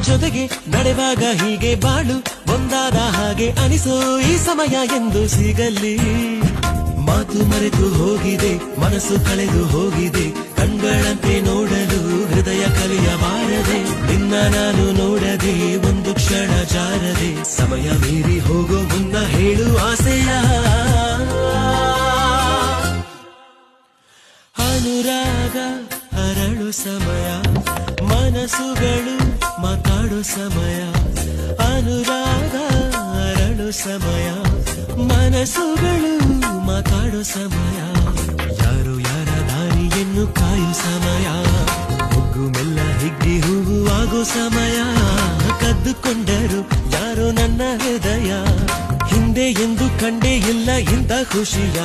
ಜೊತೆಗೆ ನಡೆವಾಗ ಹೀಗೆ ಬಾಳು ಒಂದಾದ ಹಾಗೆ ಅನಿಸೋ ಈ ಸಮಯ ಎಂದು ಸಿಗಲಿ. ಮಾತು ಮರೆತು ಹೋಗಿದೆ, ಮನಸ್ಸು ಕಳೆದು ಹೋಗಿದೆ, ಕಣ್ಗಳಂತೆ ನೋಡಲು ಹೃದಯ ಕಲಿಯಬಾರದೆ. ನಿನ್ನ ನಾನು ನೋಡದೆ ಒಂದು ಕ್ಷಣ ಜಾರದೆ, ಸಮಯ ಮೀರಿ ಹೋಗೋ ಮುನ್ನ ಹೇಳು ಆಸೆಯ. ಅನುರಾಗ ಅರಳು ಸಮಯ, ಮನಸ್ಸುಗಳು ಮಾತಾಡೋ ಸಮಯ. ಅನುರಾಗ ಅರಳು ಸಮಯ, ಮನಸ್ಸುಗಳು ಮಾತಾಡೋ ಸಮಯ. ಯಾರು ಯಾರ ದಾರಿಯನ್ನು ಕಾಯೋ ಸಮಯ, ಹುಗ್ಗು ಮೆಲ್ಲ ಹಿಗ್ಗಿ ಹೂವು ಆಗೋ ಸಮಯ. ಕದ್ದುಕೊಂಡರು ಯಾರೋ ನನ್ನ ಹೃದಯ, ಹಿಂದೆ ಎಂದು ಕಂಡೇ ಇಲ್ಲ ಇಂಥ ಖುಷಿಯ.